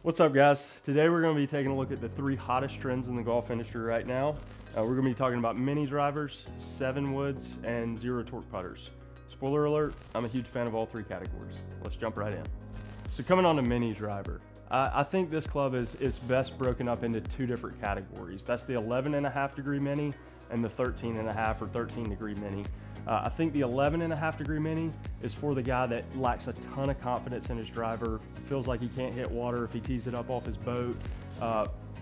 What's up, guys? Today we're going to be taking a look at the three hottest trends in the golf industry right now. We're going to be talking about mini drivers, 7 woods, and zero torque putters. Spoiler alert, I'm a huge fan of all three categories. Let's jump right in. So coming on to mini driver, I think this club is best broken up into two different categories. That's the 11.5 degree mini and the 13.5 or 13 degree mini. I think the 11.5 degree mini is for the guy that lacks a ton of confidence in his driver, feels like he can't hit water if he tees it up off his boat.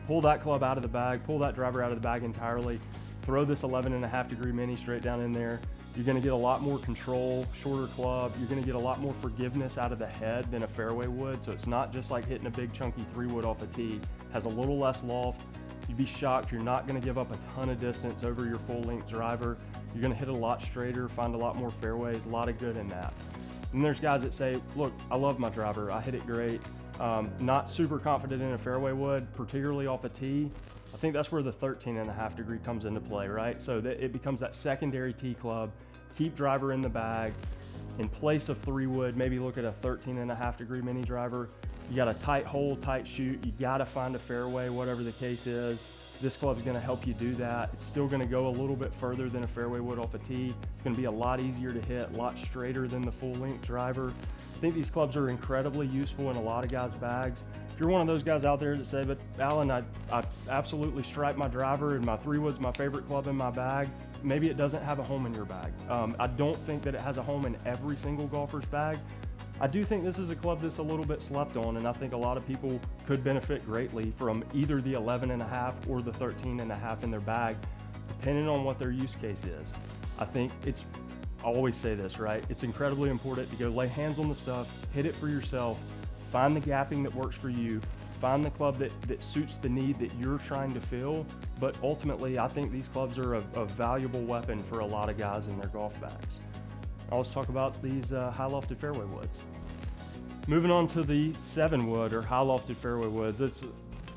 Pull that club out of the bag, pull that driver out of the bag entirely, throw this 11.5 degree mini straight down in there. You're gonna get a lot more control, shorter club. You're gonna get a lot more forgiveness out of the head than a fairway wood. So it's not just like hitting a big chunky 3-wood off a tee. Has a little less loft. You'd be shocked, you're not gonna give up a ton of distance over your full length driver. You're gonna hit a lot straighter, find a lot more fairways, a lot of good in that. And there's guys that say, look, I love my driver, I hit it great. Not super confident in a fairway wood, particularly off a tee. I think that's where the 13.5 degree comes into play, right? So that it becomes that secondary tee club, keep driver in the bag. In place of 3-wood, maybe look at a 13.5 degree mini driver. You got a tight hole, tight shoot. You gotta find a fairway, whatever the case is. This club's gonna help you do that. It's still gonna go a little bit further than a fairway wood off a tee. It's gonna be a lot easier to hit, a lot straighter than the full length driver. I think these clubs are incredibly useful in a lot of guys' bags. If you're one of those guys out there that say, but Alan, I absolutely stripe my driver and my 3-wood's my favorite club in my bag, maybe it doesn't have a home in your bag. I don't think that it has a home in every single golfer's bag. I do think this is a club that's a little bit slept on, and I think a lot of people could benefit greatly from either the 11.5 or the 13.5 in their bag, depending on what their use case is. I think I always say this, right? It's incredibly important to go lay hands on the stuff, hit it for yourself, find the gapping that works for you, find the club that suits the need that you're trying to fill. But ultimately, I think these clubs are a valuable weapon for a lot of guys in their golf bags. Now let's talk about these high-lofted fairway woods. Moving on to the 7-wood or high-lofted fairway woods.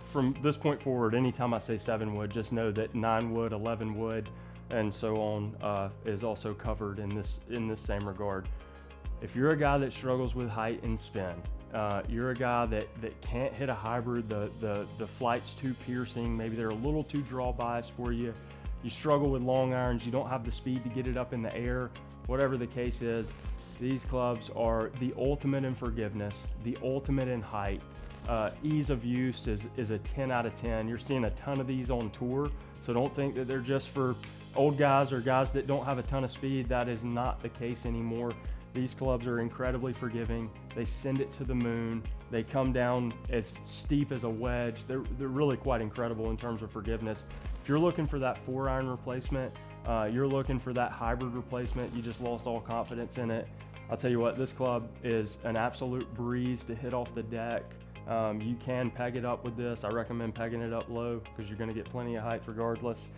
From this point forward, anytime I say 7-wood, just know that 9-wood, 11-wood, and so on is also covered in this same regard. If you're a guy that struggles with height and spin, you're a guy that can't hit a hybrid, the flight's too piercing, maybe they're a little too draw biased for you, you struggle with long irons, you don't have the speed to get it up in the air, whatever the case is, these clubs are the ultimate in forgiveness, the ultimate in height. Ease of use is a 10 out of 10. You're seeing a ton of these on tour, so don't think that they're just for old guys or guys that don't have a ton of speed. That is not the case anymore. These clubs are incredibly forgiving. They send it to the moon. They come down as steep as a wedge. They're really quite incredible in terms of forgiveness. If you're looking for that 4-iron replacement, you're looking for that hybrid replacement, you just lost all confidence in it, I'll tell you what, this club is an absolute breeze to hit off the deck. You can peg it up with this. I recommend pegging it up low because you're going to get plenty of height regardless.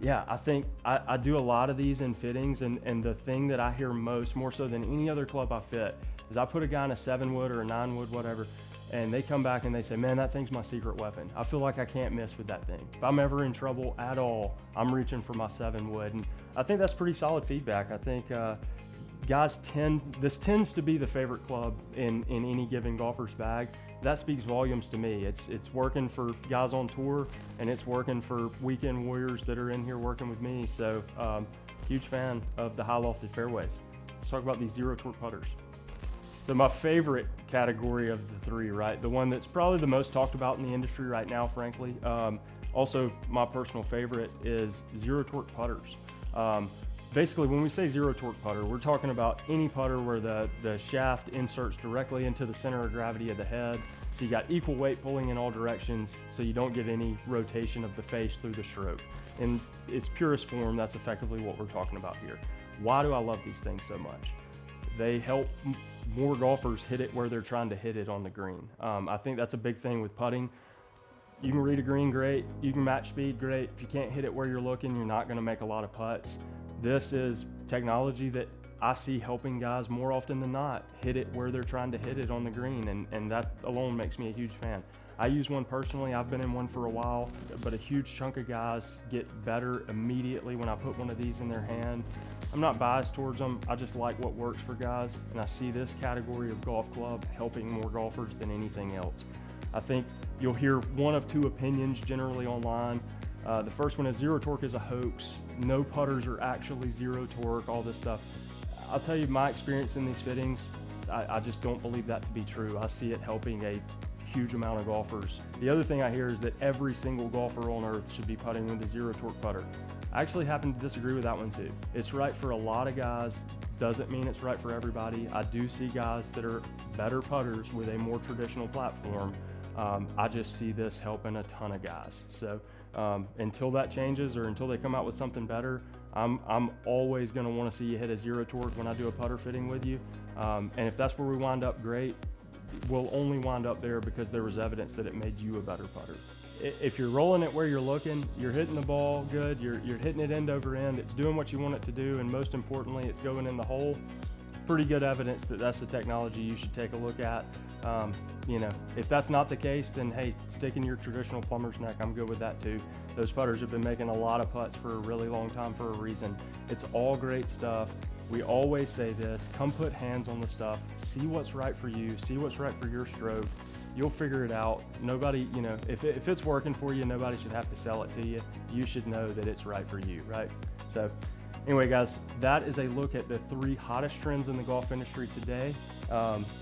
Yeah, I think I do a lot of these in fittings, and the thing that I hear more so than any other club I fit, is I put a guy in a 7-wood or a 9-wood, whatever, and they come back and they say, man, that thing's my secret weapon. I feel like I can't miss with that thing. If I'm ever in trouble at all, I'm reaching for my 7-wood. And I think that's pretty solid feedback. I think guys this tends to be the favorite club in any given golfer's bag. That speaks volumes to me. It's working for guys on tour, and it's working for weekend warriors that are in here working with me. So huge fan of the high-lofted fairways. Let's talk about these zero torque putters. So my favorite category of the three, right? The one that's probably the most talked about in the industry right now, frankly. Also, my personal favorite is zero torque putters. Basically, when we say zero torque putter, we're talking about any putter where the shaft inserts directly into the center of gravity of the head. So you got equal weight pulling in all directions, so you don't get any rotation of the face through the stroke. In its purest form, that's effectively what we're talking about here. Why do I love these things so much? They help more golfers hit it where they're trying to hit it on the green. I think that's a big thing with putting. You can read a green great, you can match speed great. If you can't hit it where you're looking, you're not gonna make a lot of putts. This is technology that I see helping guys more often than not hit it where they're trying to hit it on the green, and that alone makes me a huge fan. I use one personally. I've been in one for a while, but a huge chunk of guys get better immediately when I put one of these in their hand. I'm not biased towards them. I just like what works for guys, and I see this category of golf club helping more golfers than anything else. I think you'll hear one of two opinions generally online. The first one is zero torque is a hoax. No putters are actually zero torque, all this stuff. I'll tell you my experience in these fittings, I just don't believe that to be true. I see it helping a huge amount of golfers. The other thing I hear is that every single golfer on earth should be putting with a zero torque putter. I actually happen to disagree with that one too. It's right for a lot of guys, doesn't mean it's right for everybody. I do see guys that are better putters with a more traditional platform. I just see this helping a ton of guys. So until that changes or until they come out with something better, I'm always gonna wanna see you hit a zero torque when I do a putter fitting with you. And if that's where we wind up, great. We'll only wind up there because there was evidence that it made you a better putter. If you're rolling it where you're looking, you're hitting the ball good, you're hitting it end over end, it's doing what you want it to do, and most importantly, it's going in the hole, pretty good evidence that that's the technology you should take a look at. You know, if that's not the case, then hey, stick in your traditional plumber's neck. I'm good with that too. Those putters have been making a lot of putts for a really long time for a reason. It's all great stuff. We always say this, come put hands on the stuff, see what's right for you, see what's right for your stroke. You'll figure it out. Nobody, you know, if it's working for you, nobody should have to sell it to you. You should know that it's right for you, right? So anyway, guys, that is a look at the 3 hottest trends in the golf industry today.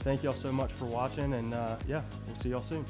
Thank y'all so much for watching, and yeah, we'll see y'all soon.